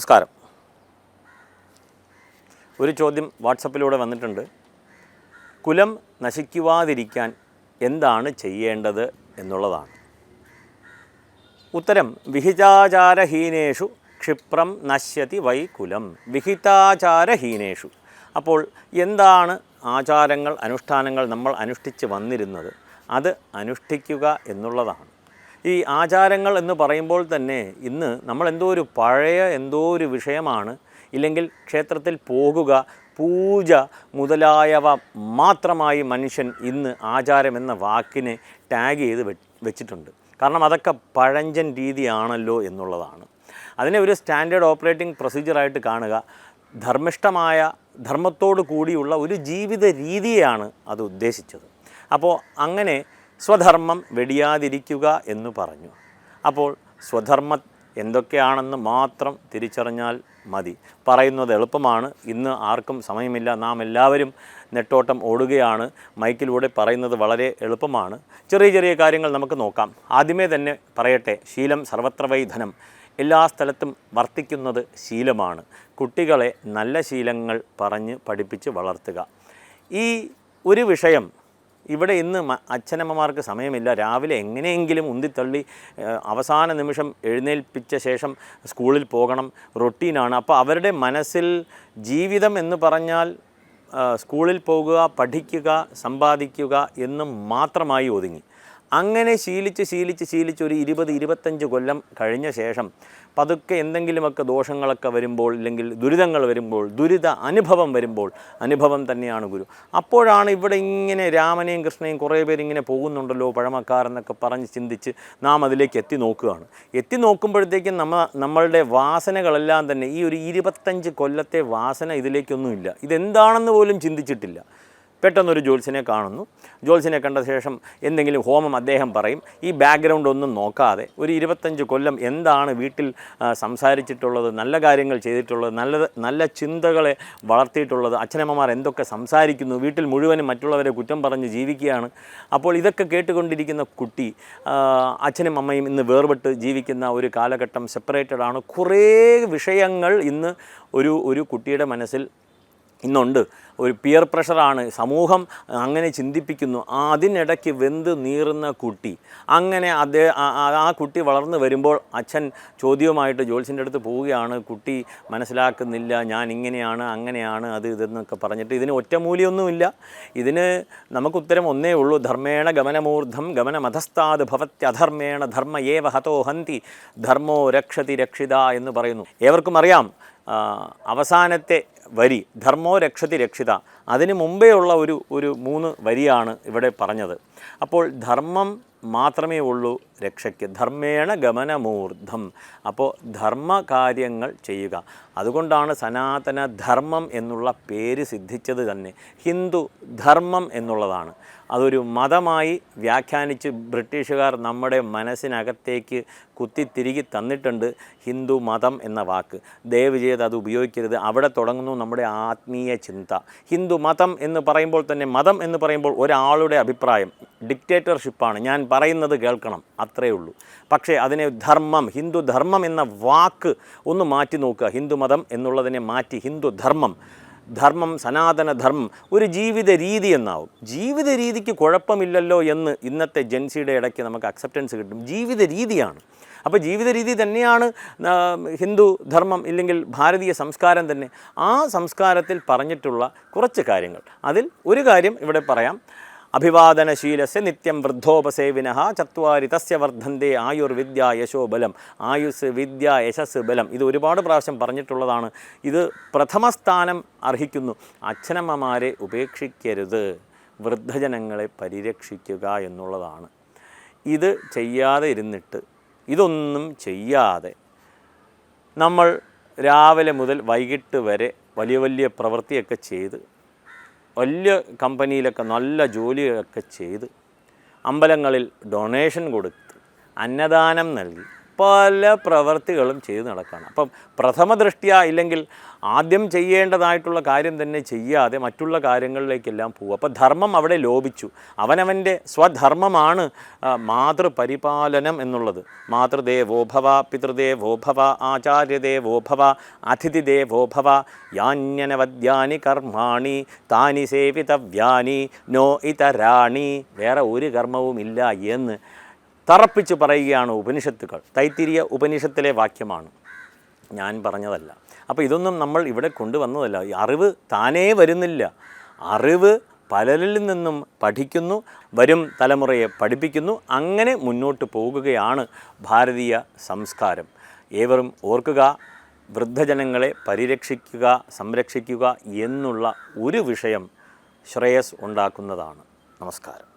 നമസ്കാരം. ഒരു ചോദ്യം വാട്സപ്പിലൂടെ വന്നിട്ടുണ്ട്. കുലം നശിക്കുവാതിരിക്കാൻ എന്താണ് ചെയ്യേണ്ടത് എന്നുള്ളതാണ്. ഉത്തരം: വിഹിതാചാരഹീനേഷു ക്ഷിപ്രം നശ്യതി വൈ കുലം. വിഹിതാചാരഹീനേഷു. അപ്പോൾ എന്താണ് ആചാരങ്ങൾ, അനുഷ്ഠാനങ്ങൾ നമ്മൾ അനുഷ്ഠിച്ച് വന്നിരുന്നത്, അത് അനുഷ്ഠിക്കുക എന്നുള്ളതാണ്. ഈ ആചാരങ്ങൾ എന്ന് പറയുമ്പോൾ തന്നെ ഇന്ന് നമ്മൾ പഴയ ഒരു വിഷയമാണ്. ഇല്ലെങ്കിൽ ക്ഷേത്രത്തിൽ പോകുക, പൂജ മുതലായവ മാത്രമായി മനുഷ്യൻ ഇന്ന് ആചാരമെന്ന വാക്കിനെ ടാഗ് ചെയ്ത് വെച്ചിട്ടുണ്ട്. കാരണം അതൊക്കെ പഴഞ്ചൻ രീതിയാണല്ലോ എന്നുള്ളതാണ്. അതിനെ ഒരു സ്റ്റാൻഡേർഡ് ഓപ്പറേറ്റിംഗ് പ്രൊസീജിയറായിട്ട് കാണുക. ധർമ്മിഷ്ഠമായ, ധർമ്മത്തോടു കൂടിയുള്ള ഒരു ജീവിത രീതിയാണ് അത് ഉദ്ദേശിച്ചത്. അപ്പോൾ അങ്ങനെ സ്വധർമ്മം വെടിയാതിരിക്കുക എന്ന് പറഞ്ഞു. അപ്പോൾ സ്വധർമ്മം എന്തൊക്കെയാണെന്ന് മാത്രം തിരിച്ചറിഞ്ഞാൽ മതി. പറയുന്നത് എളുപ്പമാണ്. ഇന്ന് ആർക്കും സമയമില്ല. നാം എല്ലാവരും നെട്ടോട്ടം ഓടുകയാണ്. മൈക്കിലൂടെ പറയുന്നത് വളരെ എളുപ്പമാണ്. ചെറിയ ചെറിയ കാര്യങ്ങൾ നമുക്ക് നോക്കാം. ആദ്യമേ തന്നെ പറയട്ടെ, ശീലം സർവത്ര വൈ ധനം. എല്ലാ സ്ഥലത്തും വർത്തിക്കുന്നത് ശീലമാണ്. കുട്ടികളെ നല്ല ശീലങ്ങൾ പറഞ്ഞ് പഠിപ്പിച്ച് വളർത്തുക. ഈ ഒരു വിഷയം ഇവിടെ ഇന്ന് അച്ഛനമ്മമാർക്ക് സമയമില്ല. രാവിലെ എങ്ങനെയെങ്കിലും ഉന്തിത്തള്ളി അവസാന നിമിഷം എഴുന്നേൽപ്പിച്ച ശേഷം സ്കൂളിൽ പോകണം, റൊട്ടീനാണ്. അപ്പോൾ അവരുടെ മനസ്സിൽ ജീവിതം എന്ന് പറഞ്ഞാൽ സ്കൂളിൽ പോകുക, പഠിക്കുക, സമ്പാദിക്കുക എന്ന് മാത്രമായി ഒതുങ്ങി. അങ്ങനെ ശീലിച്ച് ഒരു 20-25 കൊല്ലം കഴിഞ്ഞ ശേഷം പതുക്കെ എന്തെങ്കിലുമൊക്കെ ദോഷങ്ങളൊക്കെ വരുമ്പോൾ, ഇല്ലെങ്കിൽ ദുരിതങ്ങൾ വരുമ്പോൾ, ദുരിത അനുഭവം വരുമ്പോൾ, അനുഭവം തന്നെയാണ് ഗുരു. അപ്പോഴാണ് ഇവിടെ ഇങ്ങനെ രാമനെയും കൃഷ്ണനെയും കുറേ പേരിങ്ങനെ പോകുന്നുണ്ടല്ലോ പഴമക്കാരെന്നൊക്കെ പറഞ്ഞ് ചിന്തിച്ച് നാം അതിലേക്ക് എത്തി നോക്കുമ്പോഴത്തേക്കും നമ്മളുടെ വാസനകളെല്ലാം തന്നെ ഈ ഒരു 25 കൊല്ലത്തെ വാസന ഇതിലേക്കൊന്നുമില്ല. ഇതെന്താണെന്ന് പോലും ചിന്തിച്ചിട്ടില്ല. പെട്ടെന്നൊരു ജ്യോത്സ്യനെ കാണുന്നു. ജ്യോത്സ്യനെ കണ്ട ശേഷം എന്തെങ്കിലും ഹോമം അദ്ദേഹം പറയും. ഈ ബാക്ക്ഗ്രൗണ്ട് ഒന്നും നോക്കാതെ ഒരു 25 കൊല്ലം എന്താണ് വീട്ടിൽ സംസാരിച്ചിട്ടുള്ളത്, നല്ല കാര്യങ്ങൾ ചെയ്തിട്ടുള്ളത്, നല്ല ചിന്തകളെ വളർത്തിയിട്ടുള്ളത്, അച്ഛനമ്മമാർ എന്തൊക്കെ സംസാരിക്കുന്നു, വീട്ടിൽ മുഴുവനും മറ്റുള്ളവരെ കുറ്റം പറഞ്ഞ് ജീവിക്കുകയാണ്. അപ്പോൾ ഇതൊക്കെ കേട്ടുകൊണ്ടിരിക്കുന്ന കുട്ടി, അച്ഛനും അമ്മയും ഇന്ന് വേർപെട്ട് ജീവിക്കുന്ന ഒരു കാലഘട്ടം, സെപ്പറേറ്റഡ് ആണ്. കുറേ വിഷയങ്ങൾ ഇന്ന് ഒരു കുട്ടിയുടെ മനസ്സിൽ ഇന്നുണ്ട്. ഒരു പിയർ പ്രഷറാണ്, സമൂഹം അങ്ങനെ ചിന്തിപ്പിക്കുന്നു. അതിനിടയ്ക്ക് വെന്ത് നീറുന്ന കുട്ടി, അങ്ങനെ ആ കുട്ടി വളർന്നു വരുമ്പോൾ അച്ഛൻ ചോദ്യവുമായിട്ട് ജ്യോത്സ്യൻ്റെ അടുത്ത് പോവുകയാണ്. കുട്ടി മനസ്സിലാക്കുന്നില്ല, ഞാൻ ഇങ്ങനെയാണ്, അങ്ങനെയാണ്, അത് ഇതെന്നൊക്കെ പറഞ്ഞിട്ട്. ഇതിന് ഒറ്റമൂലിയൊന്നുമില്ല. ഇതിന് നമുക്ക് ഉത്തരം ഒന്നേ ഉള്ളൂ: ധർമ്മേണ ഗമനമൂർധം ഗമനമധസ്താത് ഭവത്യധർമ്മേണ ധർമ്മ ഏവ ഹതോ ഹന്തി ധർമ്മോ രക്ഷതി രക്ഷിത എന്ന് പറയുന്നു. ഏവർക്കും അറിയാം അവസാനത്തെ വരി ധർമ്മോ രക്ഷതി രക്ഷിത. അതിന് മുമ്പേ ഉള്ള ഒരു 3 വരിയാണ് ഇവിടെ പറഞ്ഞത്. അപ്പോൾ ധർമ്മം മാത്രമേ ഉള്ളൂ രക്ഷയ്ക്ക്. ധർമ്മേണ ഗമനമൂർധം. അപ്പോൾ ധർമ്മകാര്യങ്ങൾ ചെയ്യുക. അതുകൊണ്ടാണ് സനാതന ധർമ്മം എന്നുള്ള പേര് സിദ്ധിച്ചത് തന്നെ. ഹിന്ദു ധർമ്മം എന്നുള്ളതാണ്. അതൊരു മതമായി വ്യാഖ്യാനിച്ച് ബ്രിട്ടീഷുകാർ നമ്മുടെ മനസ്സിനകത്തേക്ക് കുത്തിത്തിരികി തന്നിട്ടുണ്ട് ഹിന്ദു മതം എന്ന വാക്ക്. ദയവ് ചെയ്ത് അത് ഉപയോഗിക്കരുത്. അവിടെ തുടങ്ങുന്നു നമ്മുടെ ആത്മീയ ചിന്ത. ഹിന്ദു മതം എന്ന് പറയുമ്പോൾ തന്നെ, മതം എന്ന് പറയുമ്പോൾ ഒരാളുടെ അഭിപ്രായം, ഡിക്റ്റേറ്റർഷിപ്പാണ്. ഞാൻ പറയുന്നത് കേൾക്കണം, അത്രയേ ഉള്ളൂ. പക്ഷേ അതിനെ ധർമ്മം, ഹിന്ദു ധർമ്മം എന്ന വാക്ക് ഒന്ന് മാറ്റി നോക്കുക. ഹിന്ദു മതം എന്നുള്ളതിനെ മാറ്റി ഹിന്ദു ധർമ്മം, സനാതന ധർമ്മം, ഒരു ജീവിത രീതി എന്നാവും. ജീവിത രീതിക്ക് കുഴപ്പമില്ലല്ലോ എന്ന് ഇന്നത്തെ ജെൻസിയുടെ ഇടയ്ക്ക് നമുക്ക് അക്സെപ്റ്റൻസ് കിട്ടും. ജീവിത രീതിയാണ്. അപ്പോൾ ജീവിത രീതി തന്നെയാണ് ഹിന്ദു ധർമ്മം, ഇല്ലെങ്കിൽ ഭാരതീയ സംസ്കാരം തന്നെ. ആ സംസ്കാരത്തിൽ പറഞ്ഞിട്ടുള്ള കുറച്ച് കാര്യങ്ങൾ, അതിൽ ഒരു കാര്യം ഇവിടെ പറയാം. അഭിവാദനശീലസ്യ നിത്യം വൃദ്ധോപസേവിനഃ ചത്വാരി തസ്യ വർദ്ധന്തേ ആയുർവിദ്യ യശോബലം. ആയുസ്, വിദ്യ, യശസ്, ബലം. ഇത് ഒരുപാട് പ്രാവശ്യം പറഞ്ഞിട്ടുള്ളതാണ്. ഇത് പ്രഥമ സ്ഥാനം അർഹിക്കുന്നു. അച്ഛനമ്മമാരെ ഉപേക്ഷിക്കരുത്, വൃദ്ധജനങ്ങളെ പരിരക്ഷിക്കുക എന്നുള്ളതാണ്. ഇത് ചെയ്യാതെ ഇരുന്നിട്ട്, ഇതൊന്നും ചെയ്യാതെ നമ്മൾ രാവിലെ മുതൽ വൈകിട്ട് വരെ വലിയ പ്രവൃത്തിയൊക്കെ ചെയ്ത്, വലിയ കമ്പനിയിലൊക്കെ നല്ല ജോലിയൊക്കെ ചെയ്ത്, അമ്പലങ്ങളിൽ ഡൊണേഷൻ കൊടുത്ത്, അന്നദാനം നൽകി, പല പ്രവൃത്തികളും ചെയ്ത് നടക്കുകയാണ്. അപ്പം പ്രഥമ ദൃഷ്ട്യാ, ഇല്ലെങ്കിൽ ആദ്യം ചെയ്യേണ്ടതായിട്ടുള്ള കാര്യം തന്നെ ചെയ്യാതെ മറ്റുള്ള കാര്യങ്ങളിലേക്കെല്ലാം പോകും. അപ്പോൾ ധർമ്മം അവിടെ ലോപിച്ചു. അവനവൻ്റെ സ്വധർമ്മമാണ് മാതൃപരിപാലനം എന്നുള്ളത്. മാതൃദേവോ ഭവ, പിതൃദേവോ ഭവ, ആചാര്യദേവോ ഭവ, അതിഥിദേവോ ഭവ, യാന്യനവദ്യാനി കർമാണി താനി സേവിതവ്യാനി നോ ഇതരാണി. വേറെ ഒരു കർമ്മവുമില്ല എന്ന് തറപ്പിച്ച് പറയുകയാണ് ഉപനിഷത്തുകൾ. തൈത്തിരീയ ഉപനിഷത്തിലെ വാക്യമാണ്, ഞാൻ പറഞ്ഞതല്ല. അപ്പോൾ ഇതൊന്നും നമ്മൾ ഇവിടെ കൊണ്ടുവന്നതല്ല. ഈ അറിവ് താനേ വരുന്നില്ല. അറിവ് പലരിൽ നിന്നും പഠിക്കുന്നു, വരും തലമുറയെ പഠിപ്പിക്കുന്നു. അങ്ങനെ മുന്നോട്ട് പോകുകയാണ് ഭാരതീയ സംസ്കാരം. ഏവരും ഓർക്കുക, വൃദ്ധജനങ്ങളെ പരിരക്ഷിക്കുക, സംരക്ഷിക്കുക എന്നുള്ള ഒരു വിഷയം ശ്രേയസ് ഉണ്ടാക്കുന്നതാണ്. നമസ്കാരം.